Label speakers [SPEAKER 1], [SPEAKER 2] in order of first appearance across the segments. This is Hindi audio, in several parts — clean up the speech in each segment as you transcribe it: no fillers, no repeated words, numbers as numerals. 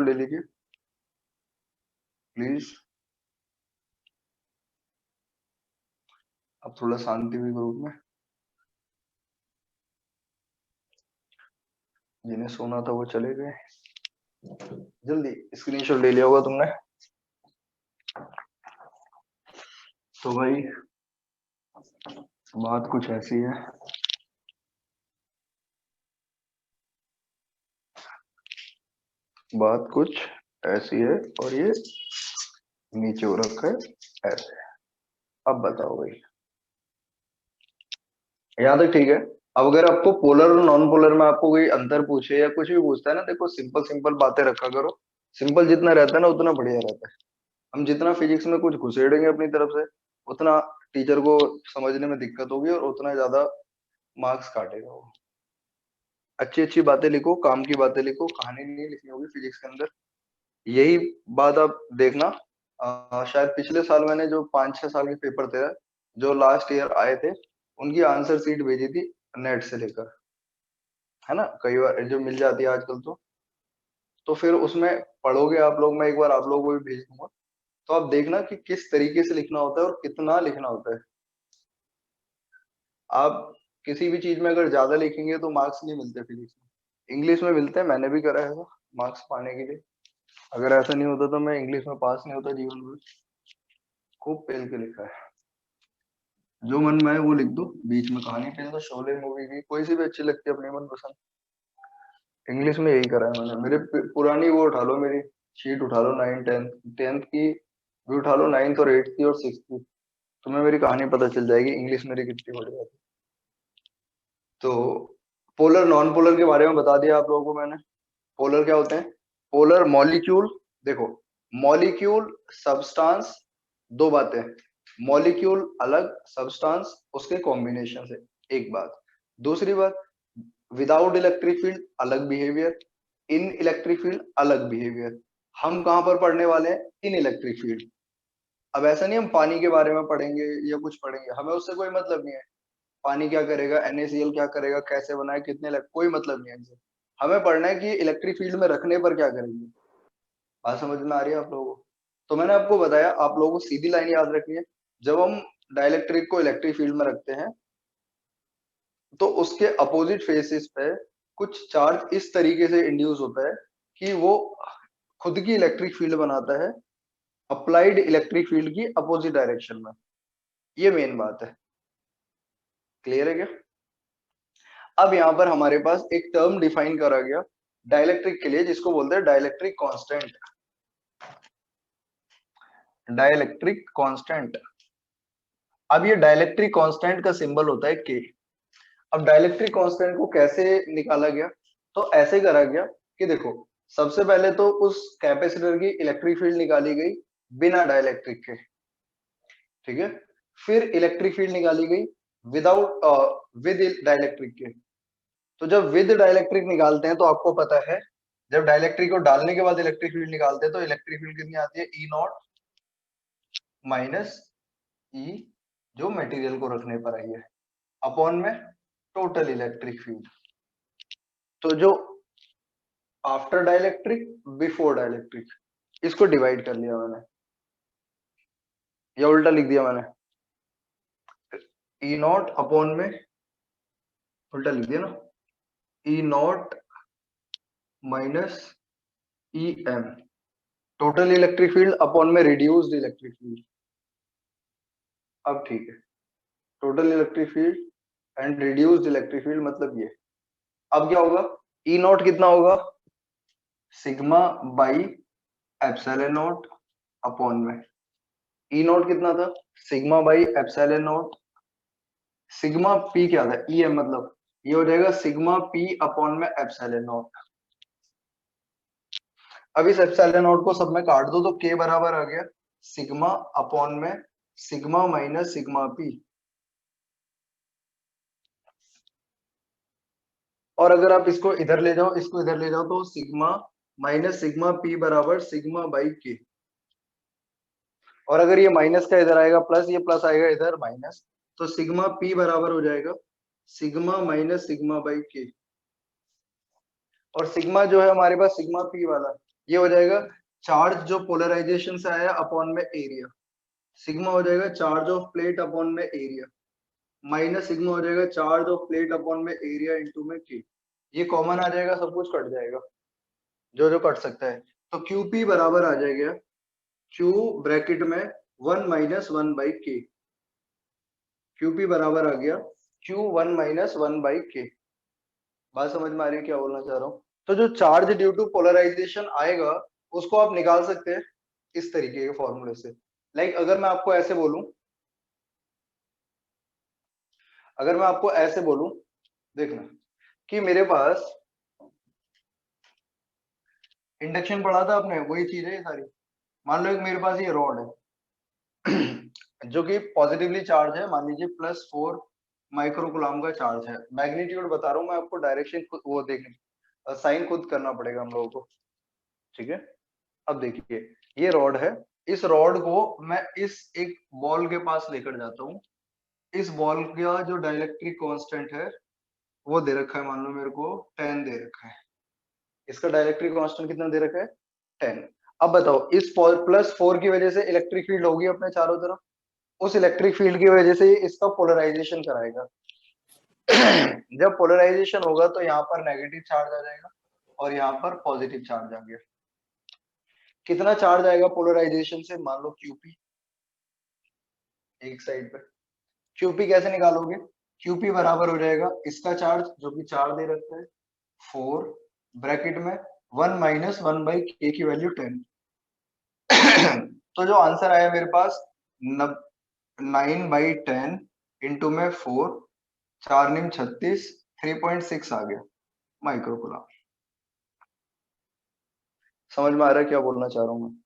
[SPEAKER 1] स्क्रीनशॉट ले लीजिए प्लीज। अब थोड़ा शांति भी ग्रुप में, जिन्हें सोना था वो चले गए। जल्दी स्क्रीनशॉट ले लिया होगा तुमने। तो भाई बात कुछ ऐसी है, बात कुछ ऐसी है और ये नीचे हो रखा है ऐसे। अब बताओ भाई, यहाँ तक ठीक है। अब अगर आपको पोलर और नॉन पोलर में आपको कोई अंतर पूछे या कुछ भी पूछता है ना, देखो सिंपल सिंपल बातें रखा करो। सिंपल जितना रहता है ना उतना बढ़िया रहता है। हम जितना फिजिक्स में कुछ घुसेड़ेंगे अपनी तरफ से, उतना टीचर को समझने में दिक्कत होगी और उतना ज्यादा मार्क्स काटेगा वो। अच्छी अच्छी बातें लिखो, काम की बातें लिखो, कहानी नहीं लिखनी होगी फिजिक्स के अंदर। यही बात आप देखना, शायद पिछले साल मैंने जो 5-6 साल के पेपर थे जो लास्ट ईयर आए थे, उनकी आंसर शीट भेजी थी नेट से लेकर, है ना, कई बार जो मिल जाती है आजकल। तो फिर उसमें पढ़ोगे आप लोग, मैं एक बार आप लोगों को भी भेज दूंगा, तो आप देखना कि किस तरीके से लिखना होता है और कितना लिखना होता है। आप किसी भी चीज में अगर ज्यादा लिखेंगे तो मार्क्स नहीं मिलते फिजिक्स में, इंग्लिश में मिलते हैं। मैंने भी करा है मार्क्स पाने के लिए। अगर ऐसा नहीं होता तो मैं इंग्लिश में पास नहीं होता जीवन में। खूब पेल के लिखा है, जो मन में है वो लिख दो। बीच में कहानी पेल दो, शोले मूवी की कोई सी भी अच्छी लगती है अपनी मन पसंद। इंग्लिश में यही करा है मैंने। मेरे पुरानी वो उठा लो, मेरी शीट उठा लो, 9th 10th 10th की भी उठा लो, 9th और 8th की और 6th की, तुम्हें मेरी कहानी पता चल जाएगी इंग्लिश मेरी कितनी बढ़िया थी। तो पोलर नॉन पोलर के बारे में बता दिया आप लोगों को मैंने। पोलर क्या होते हैं? पोलर मॉलिक्यूल, देखो मॉलिक्यूल सब्सटेंस, दो बातें। मॉलिक्यूल अलग, सब्सटेंस उसके कॉम्बिनेशन से, एक बात। दूसरी बात, विदाउट इलेक्ट्रिक फील्ड अलग बिहेवियर, इन इलेक्ट्रिक फील्ड अलग बिहेवियर। हम कहां पर पढ़ने वाले हैं? इन इलेक्ट्रिक फील्ड। अब ऐसा नहीं हम पानी के बारे में पढ़ेंगे या कुछ पढ़ेंगे, हमें उससे कोई मतलब नहीं है। पानी क्या करेगा, NaCl क्या करेगा, कैसे बनाए, कितने कोई मतलब नहीं है इनसे। हमें पढ़ना है कि इलेक्ट्रिक फील्ड में रखने पर क्या करेंगे। बात समझ में आ रही है आप लोगों को? तो मैंने आपको बताया, आप लोगों को सीधी लाइन याद रखनी है। जब हम डाइलेक्ट्रिक को इलेक्ट्रिक फील्ड में रखते हैं तो उसके अपोजिट फेसिस पे कुछ चार्ज इस तरीके से इंड्यूस होता है कि वो खुद की इलेक्ट्रिक फील्ड बनाता है अप्लाइड इलेक्ट्रिक फील्ड की अपोजिट डायरेक्शन में। ये मेन बात है। क्लियर है क्या? अब यहाँ पर हमारे पास एक टर्म डिफाइन करा गया डाइलेक्ट्रिक के लिए, जिसको बोलते हैं डाइलेक्ट्रिक कांस्टेंट। Dielectric constant. अब ये डाइलेक्ट्रिक कांस्टेंट का सिंबल होता है के। अब डाइलेक्ट्रिक कांस्टेंट को कैसे निकाला गया? तो ऐसे करा गया कि देखो, सबसे पहले तो उस कैपेसिटर की इलेक्ट्रिक फील्ड निकाली गई बिना डाइलेक्ट्रिक के, ठीक है। फिर इलेक्ट्रिक फील्ड निकाली गई विदाउट विद डाइलेक्ट्रिक के। तो जब विद डाइलेक्ट्रिक निकालते हैं तो आपको पता है, जब डाइलेक्ट्रिक को डालने के बाद इलेक्ट्रिक फील्ड निकालते हैं तो इलेक्ट्रिक फील्ड कितनी आती है? E0 माइनस ई, जो मटेरियल को रखने पर आई है, अपॉन में टोटल इलेक्ट्रिक फील्ड। तो जो आफ्टर डाइलेक्ट्रिक, बिफोर डाइलेक्ट्रिक, इसको डिवाइड कर लिया मैंने, या उल्टा लिख दिया मैंने? E0 अपॉन में, उल्टा लिख दिया ना, E0 minus EM, total electric field upon में रिड्यूस्ड इलेक्ट्रिक फील्ड। अब ठीक है, total electric field and reduced electric field मतलब ये। अब क्या होगा? E0 कितना होगा? Sigma by epsilon not upon में, E0 कितना था? Sigma by epsilon not. Sigma P क्या था? EM, मतलब ये हो जाएगा सिग्मा P अपॉन में एप्सिलॉन नॉट। अब इस एप्सिलॉन नॉट को सब में काट दो तो K बराबर आ गया सिग्मा अपॉन में सिग्मा माइनस सिग्मा P। और अगर आप इसको इधर ले जाओ, इसको इधर ले जाओ, तो सिग्मा माइनस सिग्मा P बराबर सिग्मा बाई K। और अगर ये माइनस का इधर आएगा प्लस, ये प्लस आएगा इधर माइनस, तो सिग्मा P बराबर हो जाएगा sigma minus sigma by K। और सिग्मा जो है हमारे पास सिग्मा P वाला, ये हो जाएगा चार्ज जो पोलराइजेशन से आया अपॉन में एरिया, सिग्मा हो जाएगा चार्ज ऑफ प्लेट अपॉन में एरिया, माइनस सिग्मा हो जाएगा चार्ज ऑफ प्लेट अपॉन में एरिया इंटू में के। ये कॉमन आ जाएगा, सब कुछ कट जाएगा जो जो कट सकता है। तो क्यूपी बराबर आ जाएगा क्यू ब्रैकेट में 1 - 1/k, क्यूपी बराबर आ गया क्यू 1 - 1/k। बात समझ में आ रही है क्या बोलना चाह रहा हूँ? तो जो चार्ज ड्यू टू पोलराइजेशन आएगा उसको आप निकाल सकते हैं इस तरीके के फॉर्मूले से। लाइक अगर मैं आपको ऐसे बोलूं, अगर मैं आपको ऐसे बोलूं, देखना कि मेरे पास इंडक्शन पढ़ा था आपने, वही चीज है ये सारी। मान लो एक मेरे पास ये रॉड है जो कि पॉजिटिवली चार्ज है, मान लीजिए +4 माइक्रोकुलाम का चार्ज है। मैग्नीट्यूड बता रहा हूँ मैं आपको, डायरेक्शन वो देखने साइन खुद करना पड़ेगा हम लोगों को, ठीक है। अब देखिए ये रॉड है, इस रॉड को मैं इस एक बॉल के पास लेकर जाता हूँ। इस बॉल का जो डाइलेक्ट्रिक कांस्टेंट है वो दे रखा है, मान लो मेरे को 10 दे रखा है। इसका डाइलेक्ट्रिक कांस्टेंट कितना दे रखा है? 10। अब बताओ इस +4 की वजह से इलेक्ट्रिक फील्ड होगी अपने चारों तरफ, उस इलेक्ट्रिक फील्ड की वजह से इसका पोलराइजेशन कराएगा। जब पोलराइजेशन होगा तो यहाँ पर नेगेटिव चार्ज आ जाएगा और यहाँ पर पॉजिटिव चार्ज आ गया। कितना चार्ज आएगा पोलराइजेशन से? मान लो क्यूपी एक साइड पे। क्यूपी कैसे निकालोगे? क्यूपी बराबर हो जाएगा इसका चार्ज जो कि 4 दे रखता है, 4 ब्रैकेट में 1 - 1/k की वैल्यू 10। तो जो आंसर आया मेरे पास 9/10 इंटू में 4, 4 9 36, 3.6 आ गया माइक्रोकुलाम। समझ में आ रहा है क्या बोलना चाह रहा हूँ मैं?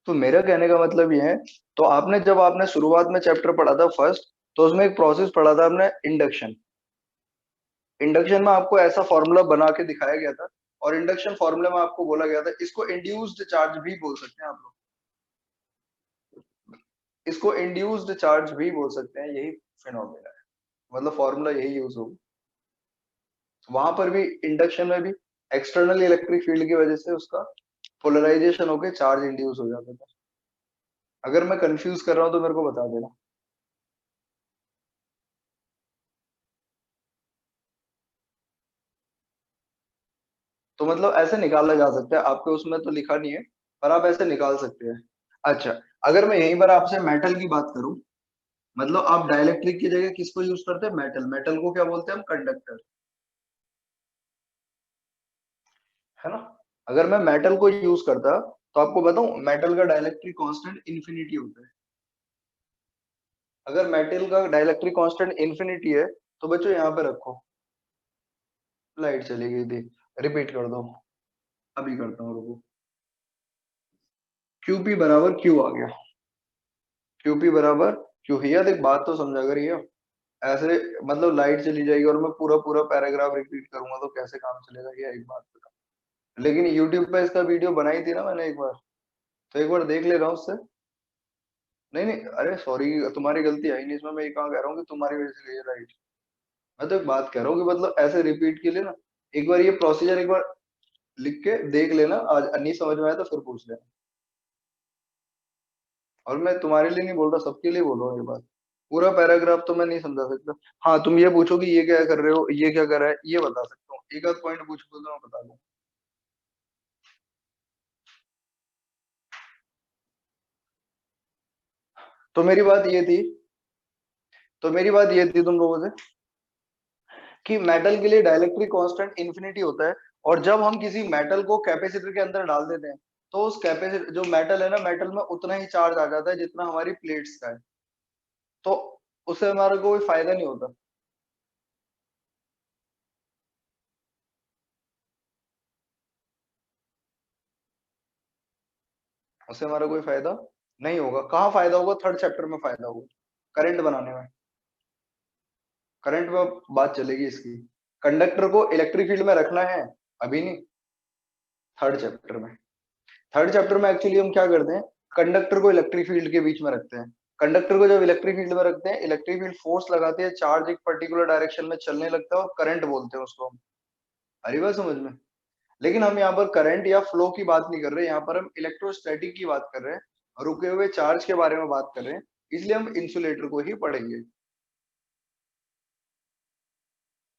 [SPEAKER 1] तो मेरा कहने का मतलब ये है, तो आपने जब आपने शुरुआत में चैप्टर पढ़ा था फर्स्ट, तो उसमें एक प्रोसेस पढ़ा था आपने, इंडक्शन। इंडक्शन में आपको ऐसा फॉर्मूला बना के दिखाया गया था, और इंडक्शन फॉर्मूला में आपको बोला गया था, इसको इंड्यूस्ड चार्ज भी बोल सकते हैं आप लोग, इसको इंड्यूस्ड चार्ज भी बोल सकते हैं, यही फिनोमेना है, मतलब फॉर्मूला यही यूज होगा। वहां पर भी इंडक्शन में भी एक्सटर्नल इलेक्ट्रिक फील्ड की वजह से उसका पोलराइजेशन होकर चार्ज इंड्यूस हो जाता था। अगर मैं कंफ्यूज कर रहा हूं तो मेरे को बता देना। तो मतलब ऐसे निकाला जा सकता है, आपके उसमें तो लिखा नहीं है, पर आप ऐसे निकाल सकते हैं। अच्छा, अगर मैं यहीं पर आपसे मेटल की बात करूं, मतलब आप डाइलेक्ट्रिक की जगह किसको यूज करते हैं? मेटल। मेटल को क्या बोलते हैं हम? कंडक्टर, है ना। अगर मैं मेटल को यूज करता तो आपको बताऊं, मेटल का डाइलेक्ट्रिक कांस्टेंट इन्फिनिटी होता है। अगर मेटल का डाइलेक्ट्रिक कांस्टेंट इन्फिनिटी है तो बच्चों यहाँ पे रखो, लाइट चली गई थी, रिपीट कर दो, अभी करता हूँ रुको। क्यूपी बराबर क्यू आ गया, क्यूपी बराबर क्यू। भैया देख बात तो समझा कर, ये ऐसे मतलब लाइट चली जाएगी और मैं पूरा पूरा पैराग्राफ रिपीट करूंगा तो कैसे काम चलेगा, ये एक बात बता। लेकिन यूट्यूब पे इसका वीडियो बनाई थी ना मैंने एक बार, तो एक बार देख ले रहा हूँ उससे। नहीं नहीं, अरे सॉरी, तुम्हारी गलती आई नहीं इसमें, मैं ये कहाँ कह रहा हूँ कि तुम्हारी वजह से गई है लाइट। मैं तो एक बात कह रहा हूँ कि मतलब ऐसे रिपीट के लिए ना, एक बार ये प्रोसीजर एक बार लिख के देख लेना, आज नहीं समझ में आया तो फिर पूछ लेना। और मैं तुम्हारे लिए नहीं बोल रहा, सबके लिए बोल रहा हूँ ये बात। पूरा पैराग्राफ तो मैं नहीं समझा सकता। हाँ तुम ये पूछो कि ये क्या कर रहे हो, ये क्या कर रहा है, ये बता सकता हूँ, एक आध पॉइंट पूछो तो मैं बता दूँ। तो मेरी बात ये थी, तो मेरी बात ये थी तुम लोगों से, कि मेटल के लिए डाइलेक्ट्रिक कांस्टेंट इन्फिनिटी होता है, और जब हम किसी मेटल को कैपेसिटर के अंदर डाल देते हैं तो उस कैपेसिटर जो मेटल है ना, मेटल में उतना ही चार्ज आ जाता है जितना हमारी प्लेट्स का है। तो उससे हमारा कोई फायदा नहीं होता, उससे हमारा कोई फायदा नहीं होगा। कहाँ फायदा होगा? थर्ड चैप्टर में फायदा होगा, करंट बनाने में। करंट में बात चलेगी इसकी। कंडक्टर को इलेक्ट्रिक फील्ड में रखना है, अभी नहीं, थर्ड चैप्टर में। थर्ड चैप्टर में एक्चुअली हम क्या करते हैं, कंडक्टर को इलेक्ट्रिक फील्ड के बीच में रखते हैं। कंडक्टर को जब इलेक्ट्रिक फील्ड में रखते हैं, इलेक्ट्रिक फील्ड फोर्स लगाती है, चार्ज एक पर्टिकुलर डायरेक्शन में चलने लगता है और करंट बोलते हैं उसको हम। आ रही बात समझ में? लेकिन हम यहाँ पर करंट या फ्लो की बात नहीं कर रहे, यहाँ पर हम इलेक्ट्रोस्टैटिक की बात कर रहे हैं, रुके हुए चार्ज के बारे में बात कर रहे हैं, इसलिए हम इंसुलेटर को ही पढ़ेंगे।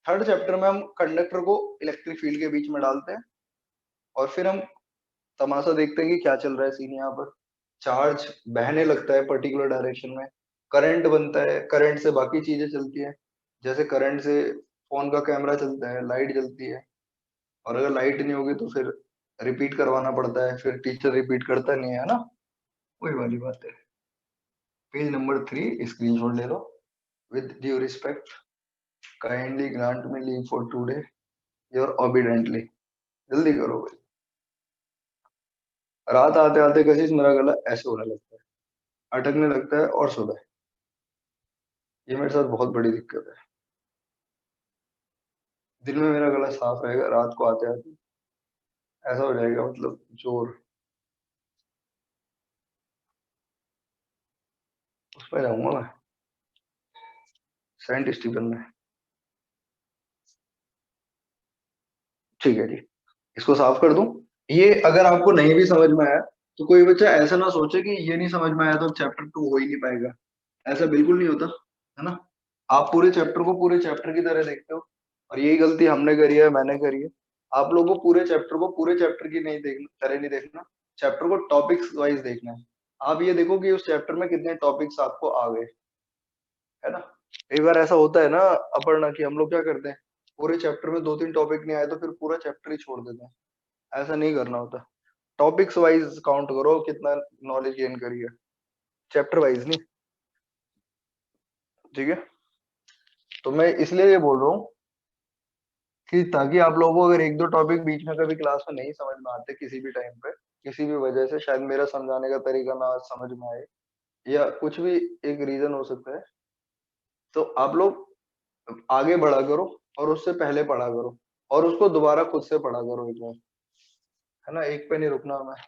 [SPEAKER 1] थर्ड चैप्टर में हम कंडक्टर को इलेक्ट्रिक फील्ड के बीच में डालते हैं और फिर हम तमाशा देखते हैं कि क्या चल रहा है सीन यहाँ पर। चार्ज बहने लगता है पर्टिकुलर डायरेक्शन में, करंट बनता है, करंट से बाकी चीजें चलती है, जैसे करंट से फोन का कैमरा चलता है, लाइट जलती है, और अगर लाइट नहीं होगी तो फिर रिपीट करवाना पड़ता है, फिर टीचर रिपीट करता नहीं है ना, वही वाली बात है। पेज नंबर 3 स्क्रीनशॉट ले लो। With due respect, kindly grant me leave for today, your obediently. जल्दी करो भाई। रात आते आते कशिश मेरा गला ऐसे होने लगता है, अटकने लगता है और सुबह। ये मेरे साथ बहुत बड़ी दिक्कत है। दिन में मेरा गला साफ रहेगा, रात को आते आते ऐसा हो जाएगा, मतलब जोर। उसमें जाऊंगा मैं, सेंट स्टीफन में। ठीक है जी, इसको साफ कर दूं। ये अगर आपको नहीं भी समझ में आया तो कोई बच्चा ऐसा ना सोचे कि ये नहीं समझ में आया तो चैप्टर 2 हो ही नहीं पाएगा। ऐसा बिल्कुल नहीं होता, है ना। आप पूरे चैप्टर को पूरे चैप्टर की तरह देखते हो, और यही गलती हमने करी है, मैंने करी है। आप लोगों को पूरे चैप्टर को पूरे चैप्टर की नहीं देखना, तरह नहीं देखना, चैप्टर को टॉपिक्स वाइज देखना है। आप ये देखो कि उस चैप्टर में कितने टॉपिक्स आपको आ गए, है ना। कई बार ऐसा होता है ना अपर्णा, कि हम लोग क्या करते हैं, पूरे चैप्टर में 2-3 टॉपिक नहीं आए तो फिर पूरा चैप्टर ही छोड़ देते हैं। ऐसा नहीं करना होता। टॉपिक्स वाइज काउंट करो कितना नॉलेज गेन करिए, चैप्टर वाइज नहीं। ठीक है, तो मैं इसलिए ये बोल रहा हूँ कि ताकि आप लोगों को अगर एक दो टॉपिक बीच में कभी क्लास में नहीं समझ में आते किसी भी टाइम पे, किसी भी वजह से, शायद मेरा समझाने का तरीका ना समझ में आए या कुछ भी एक रीजन हो सकता है, तो आप लोग आगे बढ़ा करो और उससे पहले पढ़ा करो और उसको दोबारा खुद से पढ़ा करो एक बार, है ना। एक पे नहीं रुकना हमें।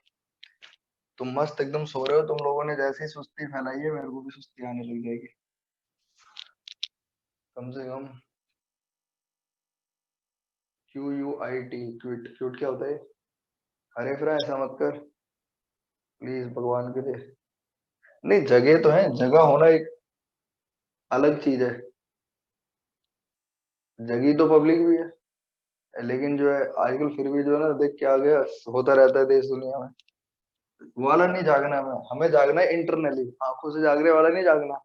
[SPEAKER 1] तुम मस्त एकदम सो रहे हो, तुम लोगों ने जैसे ही सुस्ती फैलाई है मेरे को भी सुस्ती आने लग जाएगी कम से कम। QUIT, क्विट, क्यूट क्या होता है? अरे फिर ऐसा मत कर प्लीज, भगवान के लिए। नहीं, जगह तो है, जगह होना एक अलग चीज है, जगह तो पब्लिक भी है, लेकिन जो है आजकल फिर भी जो है ना, देख के आ गया होता रहता है देश दुनिया में। वो वाला नहीं जागना, हमें हमें जागना है इंटरनली, आंखों से जागने वाला नहीं जागना।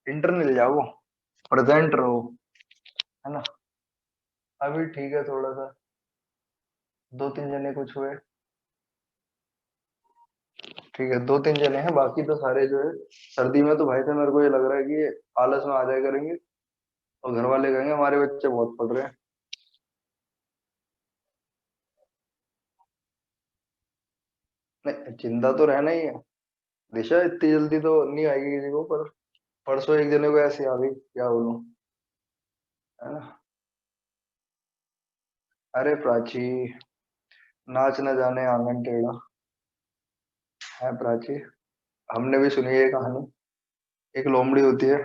[SPEAKER 1] इंटरनल जागो, प्रेजेंट रहो, है ना। अभी ठीक है, थोड़ा सा 2-3 जने कुछ हुए, ठीक है 2-3 जने हैं, बाकी तो सारे जो है सर्दी में तो भाई साहब मेरे को ये लग रहा है कि ये आलस में आ जाया करेंगे और घर वाले कहेंगे हमारे बच्चे बहुत पढ़ रहे हैं। नहीं, चिंता तो रहना ही है। दिशा इतनी जल्दी तो नहीं आएगी किसी को, पर परसों एक जने को ऐसी आ गई, क्या बोलूं, है ना। अरे प्राची, नाच न जाने आंगन टेढ़ा, है प्राची। हमने भी सुनी है ये कहानी। एक लोमड़ी होती है,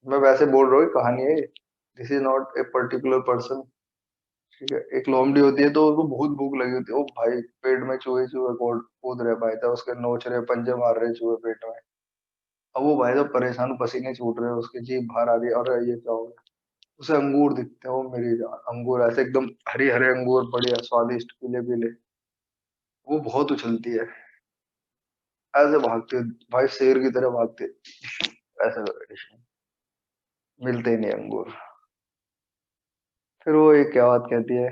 [SPEAKER 1] मैं वैसे बोल रहा हूँ कहानी है, this is not a particular person. ठीक है, एक लोमड़ी होती है तो उसको बहुत भूख लगी होती है, ओ भाई पेट में चूहे चूहे कूद कूद रहे, भाई था उसके नोच रहे, पंजे मार रहे चूहे पेट में। अब वो भाई तो परेशान, पसीने छूट रहे हैं, उसकी जीभ बाहर आ रही है, और ये क्या हो गया। उसे अंगूर दिखते हैं, वो मेरी जान, अंगूर ऐसे एकदम हरे हरे अंगूर, बढ़िया स्वादिष्ट पीले पीले। वो बहुत उछलती है, ऐसे भागते भाई शेर की तरह भागते, ऐसे मिलते ही नहीं अंगूर। फिर वो एक क्या बात कहती है,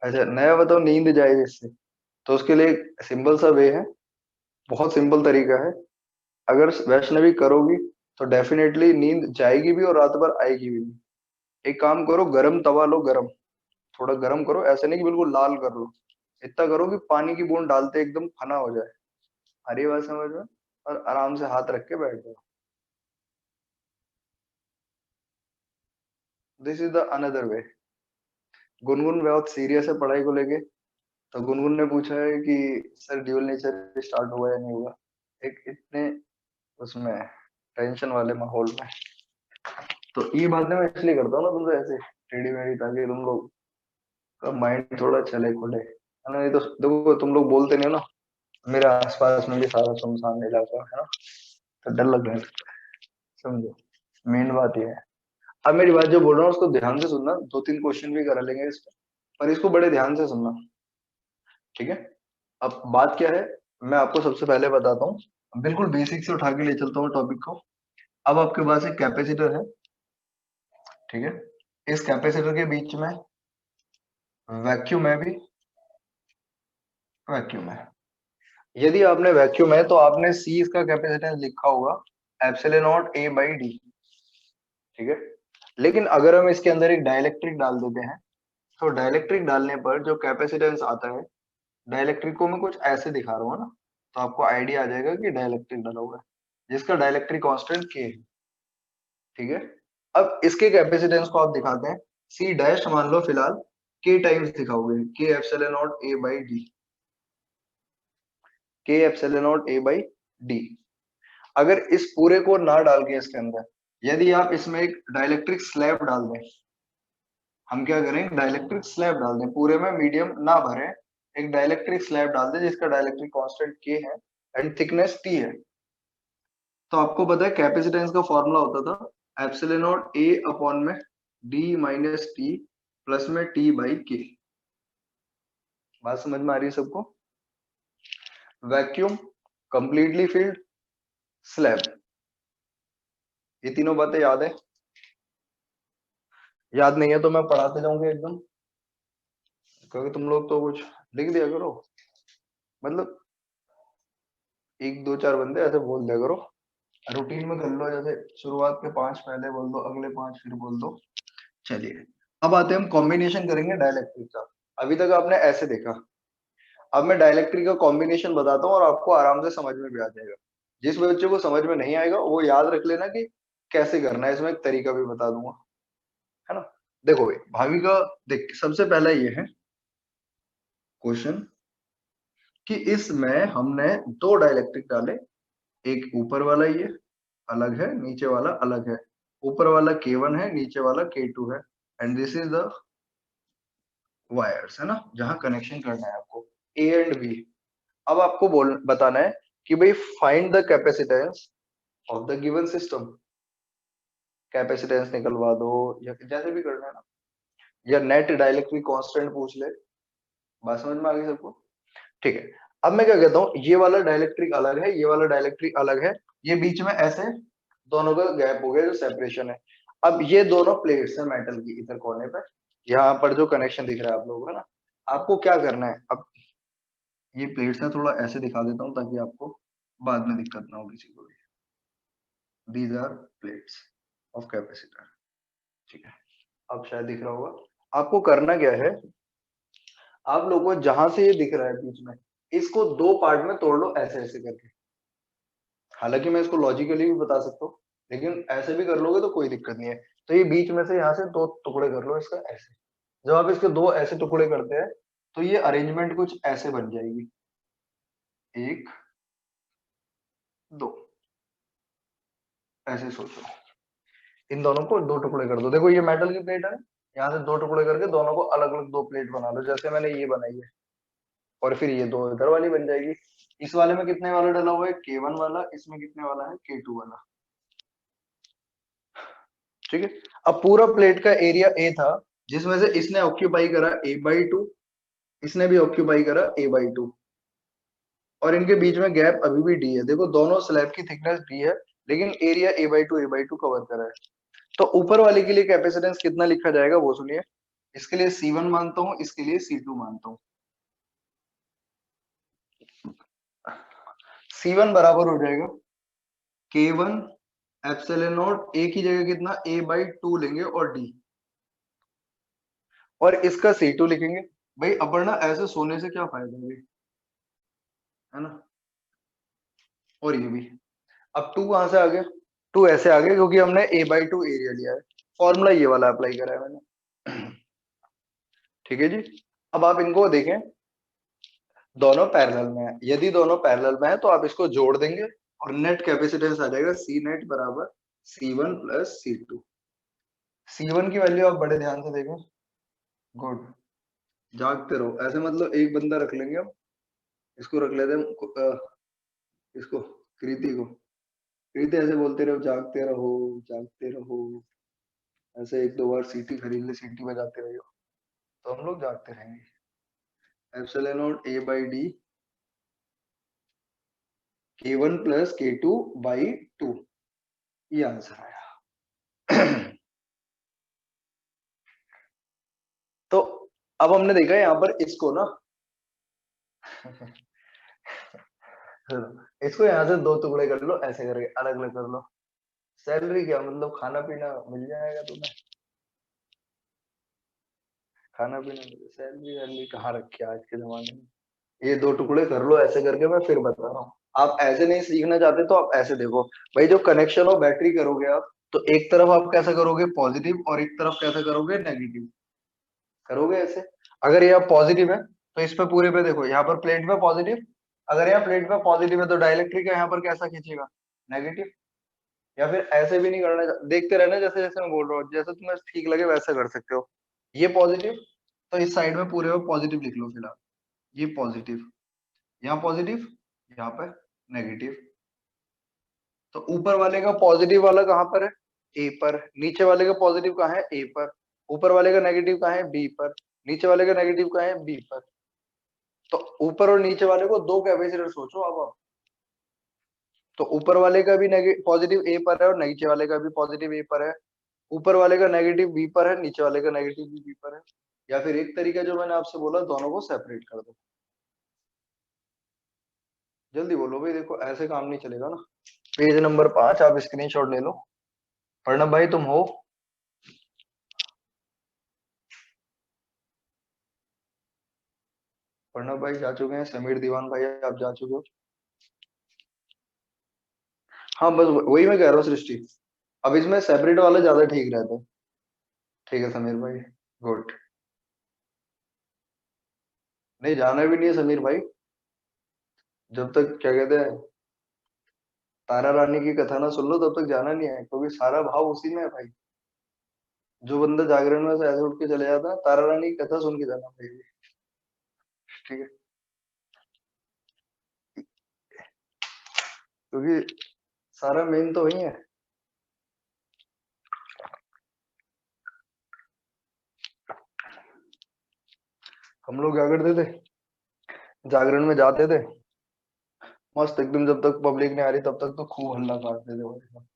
[SPEAKER 1] अच्छा नया बताओ नींद जाए जिससे, तो उसके लिए एक सिंपल सा वे है, बहुत सिंपल तरीका है। अगर वैष्णवी करोगी तो डेफिनेटली नींद जाएगी भी और रात भर आएगी भी नहीं। एक काम करो, गरम तवा लो, गरम, थोड़ा गरम करो, ऐसे नहीं कि बिल्कुल लाल कर लो, इतना करो कि पानी की बूंद डालते एकदम फना हो जाए। हरी बात समझ में? और आराम से हाथ रख के बैठ जाओ। This is the another way. Gungun बहुत सीरियस है पढ़ाई को लेके, तो गुनगुन ने पूछा है कि सर ड्यूल नेचर स्टार्ट हुआ या नहीं हुआ। एक इतने उसमें टेंशन वाले माहौल में। तो ये बातें मैं इसलिए करता हूँ ना तुमसे ऐसे टेढ़ी मेढ़ी, ताकि तुम लोग का माइंड थोड़ा चले खुले, है ना। नहीं तो देखो तुम लोग बोलते नहीं हो ना, मेरे आसपास में भी सारा सुनसान इलाका है ना, तो डर लगने लगता है, समझो। मेन बात ये है। अब मेरी बात जो बोल रहा हूँ उसको ध्यान से सुनना, दो तीन क्वेश्चन भी करा लेंगे इस पे, पर इसको बड़े ध्यान से सुनना, ठीक है। अब बात क्या है, मैं आपको सबसे पहले बताता हूँ, बिल्कुल बेसिक से उठा के ले चलता हूँ टॉपिक को। अब आपके पास एक कैपेसिटर है, ठीक है। इस कैपेसिटर के बीच में वैक्यूम है भी, वैक्यूम है। यदि आपने वैक्यूम है तो आपने सी इसका कैपेसिटेंस लिखा होगा epsilon not A by D, ठीक है। लेकिन अगर हम इसके अंदर एक डाइलेक्ट्रिक डाल देते हैं, तो डाइलेक्ट्रिक डालने पर जो कैपेसिटेंस आता है, डाइलेक्ट्रिक को मैं कुछ ऐसे दिखा रहा हूँ ना, तो आपको आइडिया आ जाएगा कि डाइलेक्ट्रिक डाला हुआ है, जिसका डाइलेक्ट्रिक कांस्टेंट के है, ठीक है। अब इसके कैपेसिटेंस को आप दिखाते हैं, सी डैश मान लो फिलहाल के टाइम्स दिखाओगे, के epsilon not A by D, के epsilon not A by D. अगर इस पूरे को ना डाल के इसके अंदर, यदि आप इसमें एक डाइलेक्ट्रिक स्लैब डाल दें, हम क्या करें, डाइलेक्ट्रिक स्लैब डाल दें, पूरे में मीडियम ना भरे, एक डाइलेक्ट्रिक स्लैब डाल दें जिसका डाइलेक्ट्रिक कांस्टेंट के है एंड थिकनेस टी है। तो आपको पता है कैपेसिटेंस का फॉर्मूला होता था एप्सिलॉन नॉट ए अपॉन में डी माइनस टी प्लस में टी बाई के। बात समझ में आ रही है सबको। वैक्यूम, कंप्लीटली फिल्ड, स्लैब, ये तीनों बातें याद है। याद नहीं है तो मैं पढ़ाते जाऊंगा एकदम, क्योंकि तुम लोग तो कुछ लिख दिया करो, मतलब एक दो चार बंदे ऐसे बोल दिया करो, रूटीन में कर लो, जैसे शुरुआत के पांच पहले बोल दो, अगले पांच फिर बोल दो। चलिए, अब आते हैं हम कॉम्बिनेशन करेंगे डाइलेक्ट्रिक का। अभी तक आपने ऐसे देखा, अब मैं डाइलेक्ट्रिक का कॉम्बिनेशन बताता हूँ और आपको आराम से समझ में भी आ जाएगा। जिस बच्चे को समझ में नहीं आएगा वो याद रख लेना कि कैसे करना है, इसमें एक तरीका भी बता दूंगा, है ना। देखो भाई, भाभी का देख, सबसे पहला ये है क्वेश्चन कि इसमें हमने दो डाइलेक्ट्रिक डाले, एक ऊपर वाला ये अलग है, नीचे वाला अलग है। ऊपर वाला K1 है, नीचे वाला K2 है, and this is the wires, है ना, जहां कनेक्शन करना है आपको, ए एंड बी। अब आपको बताना है कि भाई find the capacitance of the given system. Capacitance निकलवा दो या जैसे भी करना है ना, या नेट डाइलेक्ट्रिक कांस्टेंट पूछ ले। बात समझ में आ गई सबको, ठीक है। अब मैं क्या कहता हूँ, ये वाला डाइलेक्ट्रिक अलग है, ये वाला डाइलेक्ट्रिक अलग है, ये बीच में ऐसे दोनों का गैप हो गया जो सेपरेशन है। अब ये दोनों प्लेट्स है मेटल की, इधर कोने पे, यहाँ पर जो कनेक्शन दिख रहा है आप लोगों को ना, आपको क्या करना है, अब ये प्लेट्स है, थोड़ा ऐसे दिखा देता हूँ ताकि आपको बाद में दिक्कत ना हो किसी को भी। These are plates of capacitor, ठीक है। अब शायद दिख रहा होगा। आपको करना क्या है, आप लोगों को जहां से ये दिख रहा है बीच में, इसको दो पार्ट में तोड़ लो ऐसे ऐसे करके। हालांकि मैं इसको लॉजिकली भी बता सकता हूँ, लेकिन ऐसे भी कर लोगे तो कोई दिक्कत नहीं है। तो ये बीच में से यहाँ से दो टुकड़े कर लो इसका ऐसे। जब आप इसके दो ऐसे टुकड़े करते हैं तो ये अरेंजमेंट कुछ ऐसे बन जाएगी, एक दो, ऐसे सोचो। इन दोनों को दो टुकड़े कर दो, देखो ये मेटल की प्लेट है, यहाँ से दो टुकड़े करके दोनों को अलग अलग दो प्लेट बना लो, जैसे मैंने ये बनाई है। और फिर ये दो इधर वाली बन जाएगी। इस वाले में कितने वाला डला हुआ है, K1 वाला, इसमें कितने वाला है, K2 वाला, ठीक है। अब पूरा प्लेट का एरिया ए था, जिसमें से इसने ऑक्यूपाई करा A/2, इसने भी ऑक्यूपाई करा A/2, और इनके बीच में गैप अभी भी डी है। देखो दोनों स्लैब की थिकनेस डी है, लेकिन एरिया A/2 कवर करा है। तो ऊपर वाले के लिए कैपेसिटेंस कितना लिखा जाएगा वो सुनिए। इसके लिए C1 मानता हूं, इसके लिए C2 मानता हूं। C1 बराबर हो जाएगा K1 एप्सिलॉन नॉट, ए की जगह कितना A/2 लेंगे और डी, और इसका C2 लिखेंगे। भाई अपर्णा ऐसे सोने से क्या फायदा है ना। और ये भी, अब टू कहां से आ गया, टू ऐसे आ गया क्योंकि हमने A/2 एरिया लिया है। फॉर्मूला ये वाला अप्लाई करा है मैंने, ठीक है जी। अब आप इनको देखें, दोनों पैरेलल में है, यदि दोनों पैरेलल में है तो आप इसको जोड़ देंगे और नेट कैपेसिटेंस आ जाएगा सी नेट बराबर C1 प्लस C2। C1 की वैल्यू आप बड़े ध्यान से देखो। गुड, जागते रहो ऐसे, मतलब एक बंदा रख लेंगे हम, इसको रख लेते हैं इसको, कृति को। कृति ऐसे बोलते रहो जागते रहो जागते रहो, ऐसे एक दो बार सीटी खरीद ले, सीटी बजाते रहो तो हम लोग जागते रहेंगे। Epsilon not A by D K1 plus K2 by 2, ये आंसर आया। तो अब हमने देखा यहाँ पर इसको ना, इसको यहाँ से दो टुकड़े कर लो, ऐसे करके अलग अलग कर लो। सैलरी क्या मतलब, खाना पीना मिल जाएगा तुम्हें, खाना पीना मिल, सैलरी वैलरी कहाँ रखी है आज के जमाने में। ये दो टुकड़े कर लो ऐसे करके, मैं फिर बता रहा हूँ। आप ऐसे नहीं सीखना चाहते तो आप ऐसे देखो भाई, जो कनेक्शन हो बैटरी करोगे आप, तो एक तरफ आप कैसा करोगे पॉजिटिव, और एक तरफ कैसा करोगे नेगेटिव, करोगे ऐसे। अगर ये पॉजिटिव है तो इस पे पूरे पे देखो, यहाँ पर प्लेट पे पॉजिटिव, अगर यहाँ प्लेट पे पॉजिटिव है तो डाइलेक्ट्रिक है यहाँ पर कैसा खींचेगा, नेगेटिव। या फिर ऐसे भी नहीं करना, देखते रहना, जैसे जैसे मैं बोल रहा हूँ, जैसे तुम्हें ठीक लगे वैसा कर सकते हो। ये पॉजिटिव, तो इस साइड में पूरे में पॉजिटिव लिख लो फिलहाल, ये पॉजिटिव, यहाँ पॉजिटिव, यहाँ पे नेगेटिव। तो ऊपर वाले का पॉजिटिव वाला कहाँ पर है, ए पर, नीचे वाले का पॉजिटिव कहाँ है, ए पर, ऊपर वाले का नेगेटिव कहाँ है, बी पर, नीचे वाले का नेगेटिव कहाँ है, बी पर। तो ऊपर और नीचे वाले को दो कैपेसिटर सोचो अब आप। तो ऊपर वाले का भी पॉजिटिव ए पर है और नीचे वाले का भी पॉजिटिव ए पर है, ऊपर वाले का नेगेटिव बी पर है, नीचे वाले का नेगेटिव भी बी पर है। या फिर एक तरीका जो मैंने आपसे बोला, दोनों को सेपरेट कर दो। जल्दी बोलो भाई, देखो ऐसे काम नहीं चलेगा ना। पेज नंबर 5 आप स्क्रीनशॉट ले लो। प्रणब भाई तुम हो? प्रणब भाई जा चुके हैं, समीर दीवान भाई आप जा चुके हो। हाँ बस वही मैं कह रहा हूँ सृष्टि, अब इसमें सेपरेट वाला ज्यादा ठीक रहता है। ठीक है समीर भाई, गुड। नहीं जाना भी नहीं है समीर भाई, जब तक क्या कहते हैं तारा रानी की कथा ना सुन लो तब तक जाना नहीं है, क्योंकि सारा भाव उसी में है भाई। जो बंदा जागरण में से ऐसे उठ के चले जाता है, तारा रानी की कथा सुन के जाना भाई। ठीक है, क्योंकि सारा मेन तो वही है। हम लोग क्या करते थे, जागरण में जाते थे मस्त एकदम, जब तक पब्लिक नहीं आ रही तब तक तो खूब हल्ला काटते थे भाई साहब।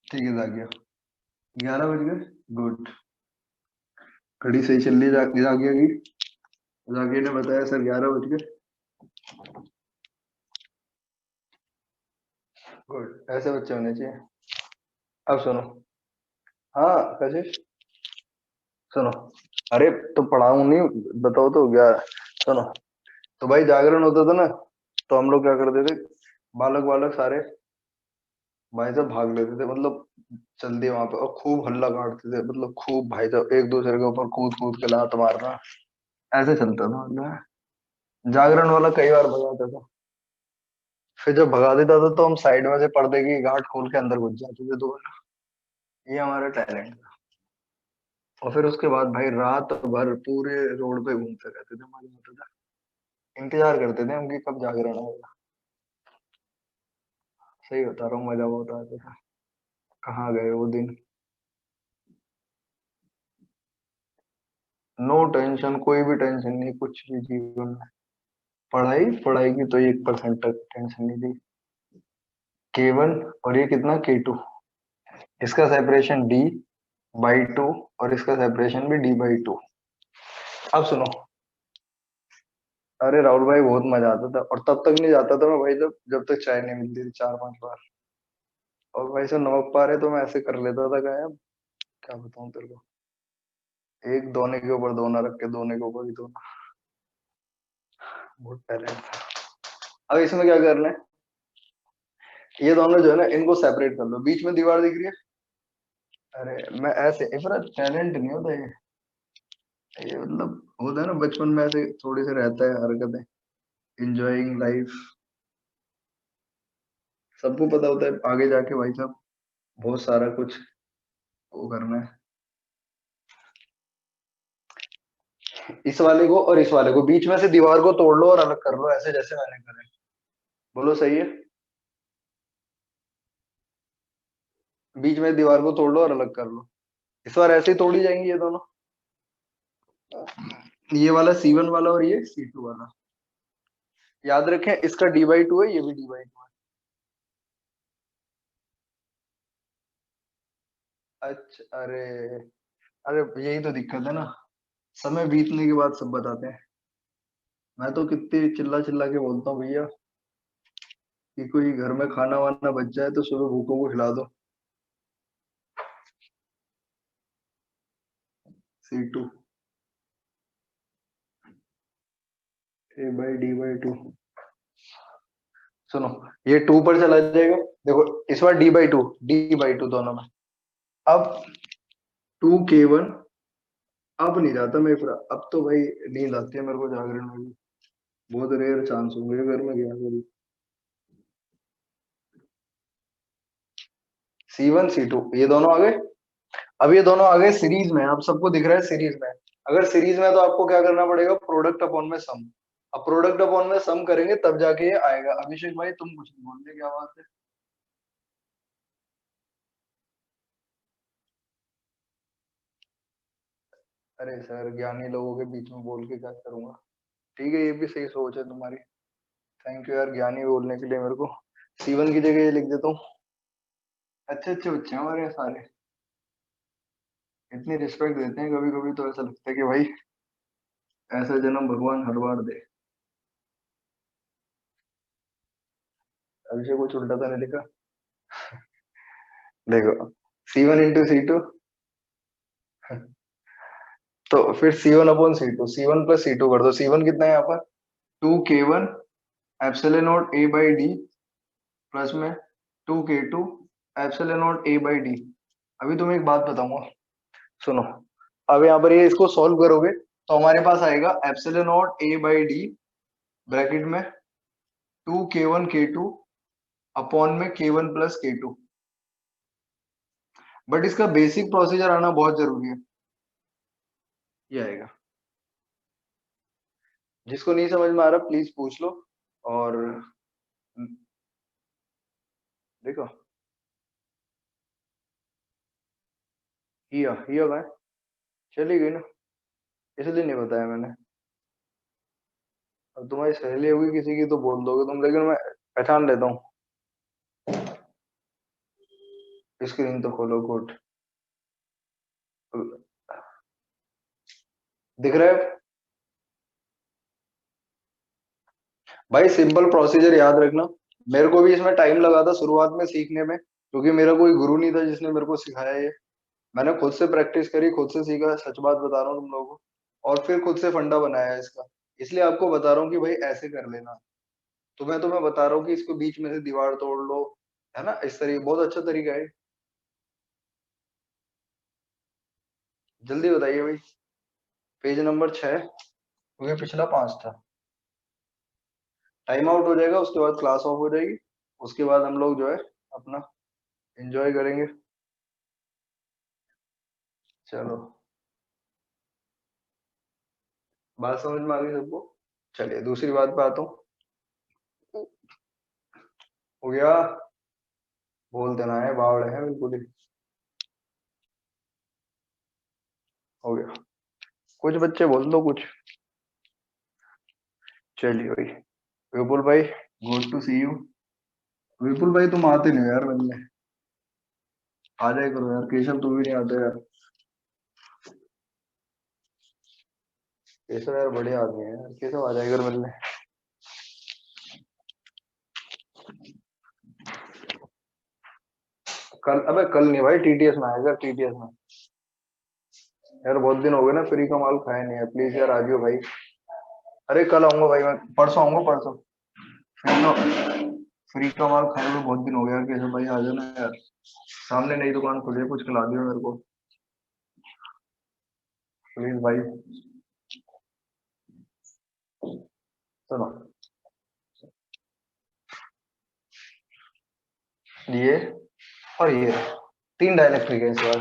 [SPEAKER 1] ठीक है जाग गया, 11 बज गए, गुड। घड़ी सही चल रही है, जागिया की, जागिया ने बताया सर 11 बज गए, गुड, ऐसे बच्चे होने चाहिए। अब सुनो, हाँ कशिश सुनो, अरे तो पढ़ाऊं नहीं, बताओ तो क्या। सुनो, तो भाई जागरण होता था ना, तो हम लोग क्या करते थे, बालक बालक सारे भाई साहब भाग लेते थे, मतलब जल्दी वहां पे, और खूब हल्ला काटते थे, मतलब खूब भाई साहब एक दूसरे के ऊपर कूद कूद के लात मारना, ऐसे चलता था मतलब। जागरण वाला कई बार भगाता था, फिर जब भगा देता था तो हम साइड में से पर्दे की गांठ खोल के अंदर घुस जाते थे दोबारा। ये हमारा टैलेंट था। और फिर उसके बाद भाई रात भर पूरे रोड पे घूमते रहते थे, मजा आता था, इंतजार करते थे हम कि कब जागरण आएगा। सही बता रहा हूँ, मजा बहुत आता था। कहाँ गए वो दिन। नो टेंशन, कोई भी टेंशन नहीं, कुछ भी जीवन में। पढ़ाई पढ़ाई की तो 1% तक टेंशन नहीं थी। K1 और ये कितना K2, इसका सेपरेशन D/2, और इसका सेपरेशन भी D/2। अब सुनो, अरे राहुल भाई बहुत मजा आता था, और तब तक नहीं जाता था मैं भाई, जब तक चाय नहीं मिलती थी 4-5 बार। और भाई साहब नमक पा रहे तो मैं ऐसे कर लेता था, गायब, क्या बताऊं तेरे को। एक दोने के ऊपर दोना रख के, दोने के ऊपर ही दोना, बहुत टैलेंट था। अब इसमें क्या करना है, ये दोनों जो है ना इनको सेपरेट कर लो, बीच में दीवार दिख रही है। अरे मैं ऐसे इतना टैलेंट नहीं होता ये मतलब होता है ना बचपन में ऐसे थोड़ी सी रहता है हरकतें, enjoying लाइफ। सबको पता होता है आगे जाके भाई साहब बहुत सारा कुछ वो करना है। इस वाले को और इस वाले को बीच में से दीवार को तोड़ लो और अलग कर लो, ऐसे जैसे मैंने करे। बोलो सही है? बीच में दीवार को तोड़ लो और अलग कर लो। इस बार ऐसे ही तोड़ी जाएंगी ये दोनों। ये वाला C1 वाला और ये C2 वाला। याद रखें इसका D/2 है, ये भी D/2 है। अच्छा अरे, अरे यही तो दिक्कत है ना, समय बीतने के बाद सब बताते हैं। मैं तो कितनी चिल्ला चिल्ला के बोलता हूँ भैया कि कोई घर में खाना वाना बच जाए तो सुबह भूखों को खिला दो। C2 A/D/2। सुनो, ये 2 पर चला जाएगा। देखो इस बार D/2 दोनों में। अब 2K1। अब नहीं जाता मैं फिर, अब तो भाई नींद आती है मेरे को जागरण में भी। बहुत रेयर चांस हो गए घर में गया कभी। C1 C2 ये दोनों आ गए। अब ये दोनों आ गए सीरीज में, आप सबको दिख रहा है सीरीज में। अगर सीरीज में है तो आपको क्या करना पड़ेगा, प्रोडक्ट अपॉन में सम। अब प्रोडक्ट अपॉन में सम करेंगे तब जाके ये आएगा। अभिषेक भाई तुम कुछ नहीं बोलते, क्या बात है? अरे सर ज्ञानी लोगों के बीच में बोल के क्या करूंगा। ठीक है, ये भी सही सोच है तुम्हारी। थैंक यू यार ज्ञानी बोलने के लिए मेरे को। C1 की जगह ये लिख देता हूँ। अच्छे अच्छे बच्चे हैं हमारे यहाँ सारे, इतनी रिस्पेक्ट देते हैं। कभी कभी तो ऐसा लगता है कि भाई ऐसा जन्म भगवान हर बार दे। अभिषेक कुछ उल्टा तो नहीं लिखा? देखो C1 into C2। तो फिर C1/C2, C1 प्लस C2 कर दो। C1 कितना है यहाँ पर? 2K1 epsilon not A/D plus में 2K2 एप्सिलॉन नॉट A/D। अभी तुम्हें एक बात बताऊंगा, सुनो। अब यहाँ पर ये इसको सॉल्व करोगे तो हमारे पास आएगा एप्सिलॉन नॉट A/D ब्रैकेट में 2K1 K2 अपॉन में K1 प्लस K2। बट इसका बेसिक प्रोसीजर आना बहुत जरूरी है। ये आएगा। जिसको नहीं समझ में आ रहा प्लीज पूछ लो। और देखो, हिया का है, चली गई ना, इसलिए नहीं बताया मैंने। अब तुम्हारी सहेली होगी किसी की तो बोल दोगे तुम, लेकिन मैं पहचान लेता हूँ। स्क्रीन तो खोलो कोट। दिख रहा है? भाई सिंपल प्रोसीजर याद रखना। मेरे को भी इसमें टाइम लगा था शुरुआत में सीखने में, क्योंकि मेरा कोई गुरु नहीं था जिसने मेरे को सिखाया ये। मैंने खुद से प्रैक्टिस करी, खुद से सीखा, सच बात बता रहा हूँ तुम लोगों को। और फिर खुद से फंडा बनाया है इसका। इसलिए आपको बता रहा हूँ कि भाई ऐसे कर लेना। तुम्हें बता रहा हूँ कि इसको बीच में से दीवार तोड़ लो, है ना, इस तरीके बहुत अच्छा तरीका है। जल्दी बताइए भाई। पेज नंबर 6, क्योंकि पिछला 5 था। टाइम आउट हो जाएगा, उसके बाद क्लास ऑफ हो जाएगी। उसके बाद हम लोग जो है अपना एंजॉय करेंगे। चलो, बात समझ में आ गई सबको? चलिए दूसरी बात पे आता हूँ। हो गया? बोल देना है, बावड़े हैं बिल्कुल ही। हो गया। कुछ बच्चे बोल दो कुछ। चलिए भाई, विपुल भाई, गुड टू सी यू। विपुल भाई तुम आते नहीं हो यार मिलने। आ जाए करो यार, केशव तुम भी नहीं आते यार। केशव यार बड़े आदमी है यार, केशव आ जाए कर मिलने। कल, अबे कल नहीं भाई, TTS में आएगा, TTS में। यार बहुत दिन हो गए ना, फ्री का माल खाया नहीं है, प्लीज यार आ जाओ भाई। अरे कल आऊंगा भाई, मैं परसों आऊंगा, परसों। फ्री का माल खाए हुए बहुत दिन हो गया यार, केशव भाई आ जाना यार। सामने नई दुकान खुली है, कुछ खिला दियो मेरे को, प्लीज भाई। सुनो, ये और ये 3 डाइलेक्ट्रिक है इस बार।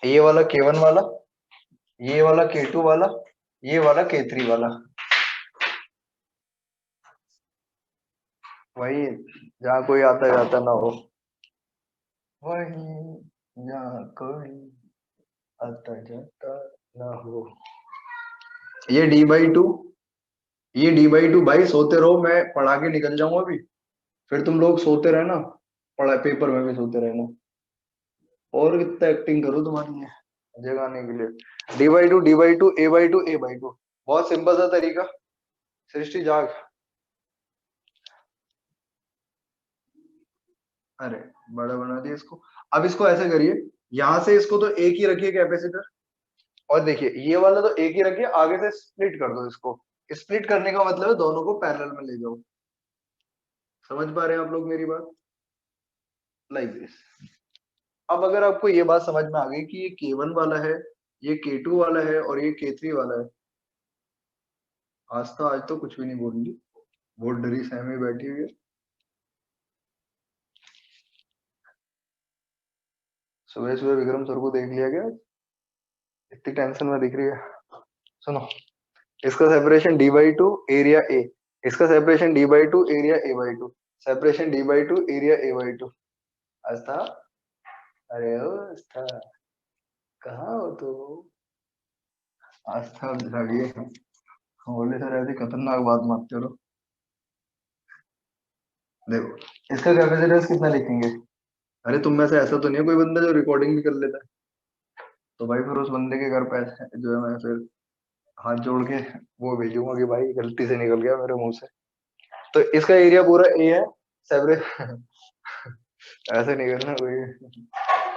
[SPEAKER 1] ये वाला K1 वाला, ये वाला K2 वाला, ये वाला K3 वाला। वही जहाँ कोई आता जाता ना हो, वही जहाँ कोई आता जाता ना हो। ये D/2, ये D/2 भाई सोते रहो, मैं पढ़ा के निकल जाऊंगा अभी, फिर तुम लोग सोते रहना, पढ़ा पेपर में भी सोते रहना, और कितना एक्टिंग करूँ तुम्हारी ये जगाने के लिए। D/2 D/2 A/2 A/2, बहुत सिंपल सा तरीका। सृष्टि जाग। अरे बड़ा बना दिया इसको। अब इसको ऐसे करिए, यहाँ से इसको तो एक ही रखिए कैपेसिटर, और देखिए ये वाला तो एक ही रखिए, आगे से स्प्लिट कर दो इसको। स्प्लिट करने का मतलब है दोनों को पैरेलल में ले जाओ। समझ पा रहे हैं आप लोग मेरी बात? Like this. अब अगर आपको ये बात समझ में आ गई कि ये K1 वाला है, ये K2 वाला है, और ये K3 वाला है, आज तो कुछ भी नहीं बोलूंगी, बहुत डरी सहमी बैठी हुई है। सुबह सुबह विक्रम सर को देख लिया क्या? इतनी टेंशन में दिख रही है। सुनो, इसका सेपरेशन D/2 एरिया A, इसका separation D/2 area A/2, separation D/2 area A/2। आस्था, अरे ओ आस्था, कहाँ हो तू? आस्था जागिए, बोले सर ऐसी खतरनाक बात मत करो। देखो, इसका कैपेसिटेंस कितना लिखेंगे? अरे तुम में से ऐसा तो नहीं है कोई बंदा जो रिकॉर्डिंग भी कर लेता है? तो भाई फिर उस बंदे के घर पे जो है मैं फिर हाथ जोड़ के वो भेजूंगा कि भाई गलती से निकल गया मेरे मुंह से। तो इसका एरिया पूरा ए है, सेपरेट ऐसे निकलना कोई।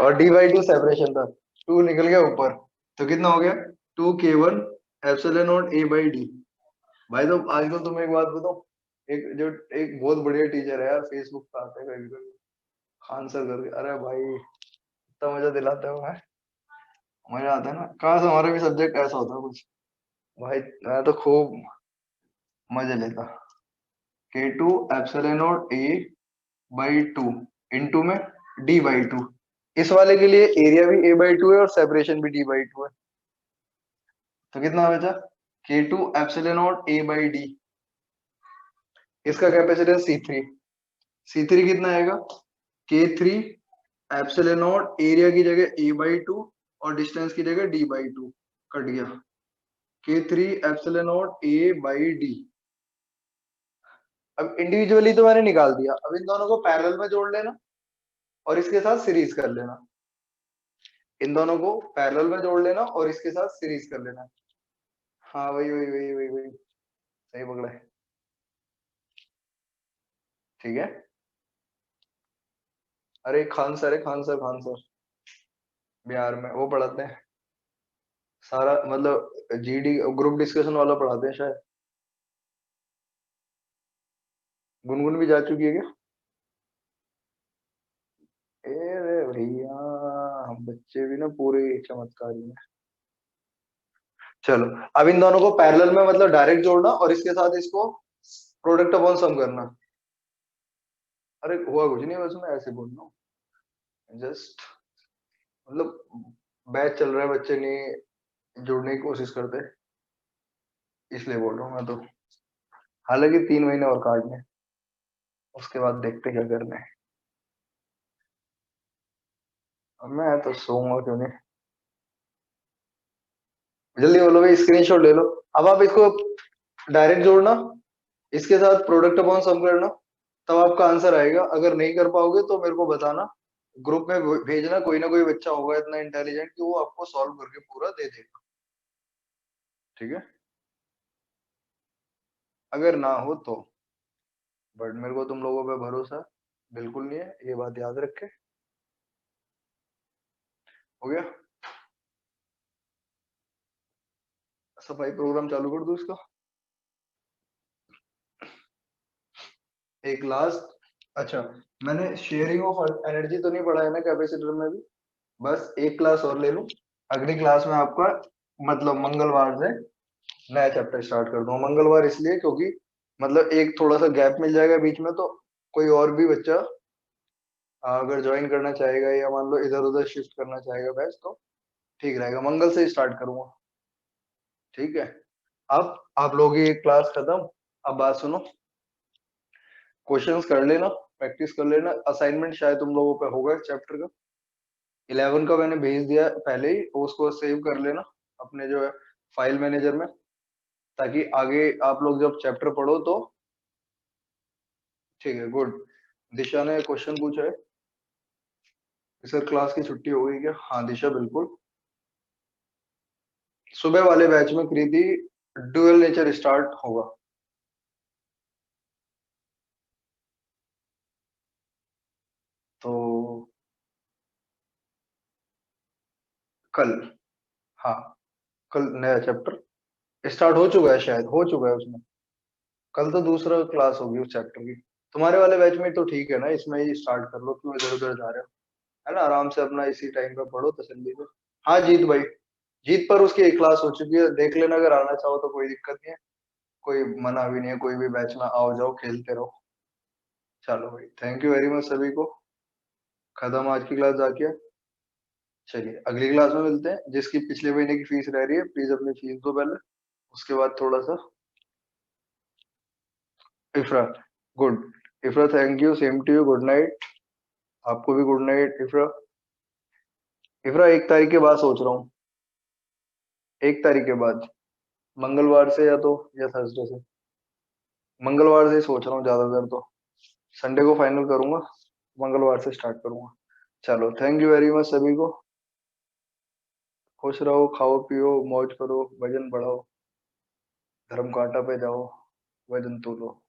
[SPEAKER 1] और D/2 सेपरेशन था, 2 निकल गया ऊपर, तो कितना हो गया? 2K1 epsilon not A/D। भाई तो आजकल तुम्हें एक बात बताऊं, एक बहुत बढ़िया टीचर है यार, फेसबुक पे आते हैं कभी कभी, खान सर करके, अरे भाई इतना मजा दिलाते हो है, मजा आता है ना। काश हमारा भी सब्जेक्ट ऐसा होता कुछ, भाई मैं तो खूब मजे लेता। K2 epsilon not A/2 into में D/2। इस वाले के लिए एरिया भी A/2 है और सेपरेशन भी D/2 है, तो कितना बचा? K2 epsilon not A/D। इसका कैपेसिटेंस C3, C3 कितना आएगा? K3 एप्सिलॉन नॉट एरिया की जगह A/2 और डिस्टेंस की जगह D/2, कट गया। K3 epsilon not A/D। अब इंडिविजुअली तो मैंने निकाल दिया, अब इन दोनों को पैरेलल में जोड़ लेना और इसके साथ सीरीज कर लेना। इन दोनों को पैरेलल में जोड़ लेना और इसके साथ सीरीज कर लेना। हाँ वही वही वही वही वही, सही पकड़ा है। ठीक है। अरे खान सर है, खान सर, खान सर बिहार में वो पढ़ाते हैं सारा, मतलब GD ग्रुप डिस्कशन वाला पढ़ाते हैं शायद। गुनगुन भी जा चुकी है क्या? अरे भैया, हम बच्चे भी ना पूरे चमत्कारी हैं। चलो, अब इन दोनों को पैरेलल में मतलब डायरेक्ट जोड़ना और इसके साथ इसको प्रोडक्ट अपॉन सम करना। अरे हुआ कुछ नहीं, बस मैं ऐसे बोल रहा हूँ जस्ट, मतलब बैच चल रहा है, बच्चे नहीं जुड़ने की कोशिश करते, इसलिए बोल रहा हूँ मैं तो। हालांकि 3 महीने और काटने, उसके बाद देखते क्या करना है। अब मैं तो सोऊंगा क्यों नहीं। जल्दी बोलो भाई, स्क्रीनशॉट ले लो। अब आप इसको डायरेक्ट जोड़ना, इसके साथ प्रोडक्ट अपॉन सम करना, तब आपका आंसर आएगा। अगर नहीं कर पाओगे तो मेरे को बताना, ग्रुप में भेजना, कोई ना कोई बच्चा होगा इतना इंटेलिजेंट कि वो आपको सॉल्व करके पूरा दे देगा। ठीक है, अगर ना हो तो, बट मेरे को तुम लोगों पे भरोसा बिल्कुल नहीं है, ये बात याद रखे। हो गया? सफाई प्रोग्राम चालू कर दो इसका। एक लास्ट, अच्छा, मैंने शेयरिंग ऑफ एनर्जी तो नहीं पढ़ा है ना कैपेसिटर में भी, बस एक क्लास और ले लूं, अगली क्लास में आपका मतलब मंगलवार से नया चैप्टर स्टार्ट कर दूंगा। मंगलवार इसलिए क्योंकि मतलब एक थोड़ा सा गैप मिल जाएगा बीच में, तो कोई और भी बच्चा अगर ज्वाइन करना चाहेगा या मान लो इधर उधर शिफ्ट करना चाहेगा बैच तो ठीक रहेगा। मंगल से ही स्टार्ट करूंगा। ठीक है। अब आप लोगों की एक क्लास खत्म। अब बात सुनो, क्वेश्चंस कर लेना, प्रैक्टिस कर लेना। असाइनमेंट शायद तुम लोगों पे होगा चैप्टर का 11 का, मैंने भेज दिया पहले ही, तो उसको सेव कर लेना अपने जो है फाइल मैनेजर में, ताकि आगे आप लोग जब चैप्टर पढ़ो तो ठीक है। गुड। दिशा ने क्वेश्चन पूछा है, सर क्लास की छुट्टी हो गई क्या? हाँ दिशा बिल्कुल। सुबह वाले बैच में कृति ड्यूअल नेचर स्टार्ट होगा। तो कल, हाँ कल नया चैप्टर स्टार्ट हो चुका है, शायद हो चुका है उसमें। कल तो दूसरा क्लास होगी उस चैप्टर की। तुम्हारे वाले बैच में तो ठीक है ना, इसमें ही स्टार्ट कर लो, क्यों इधर उधर जा रहे हो? है ना, आराम से अपना इसी टाइम पे पढ़ो तसल्ली से। हाँ जीत भाई, जीत पर उसकी एक क्लास हो चुकी है, देख लेना, अगर आना चाहो तो कोई दिक्कत नहीं है। कोई मना भी नहीं है, कोई भी बैच में आओ जाओ खेलते रहो। चलो भाई, थैंक यू वेरी मच सभी को। खत्म आज की क्लास जाके। चलिए अगली क्लास में मिलते हैं। जिसकी पिछले महीने की फीस रह रही है प्लीज अपनी फीस दो पहले, उसके बाद थोड़ा सा। Ifra, good. Ifra thank you, same to you, good night. आपको भी गुड नाइट इफरा। इफरा 1 तारीख के बाद सोच रहा हूँ, 1 तारीख के बाद, मंगलवार से या तो या थर्सडे से। मंगलवार से ही सोच रहा हूँ ज्यादातर तो, संडे को फाइनल करूंगा, मंगलवार से स्टार्ट करूंगा। चलो थैंक यू वेरी मच सभी को। खुश रहो, खाओ पियो, मौज करो, वजन बढ़ाओ, धर्म कांटा पे जाओ, वजन तोलो।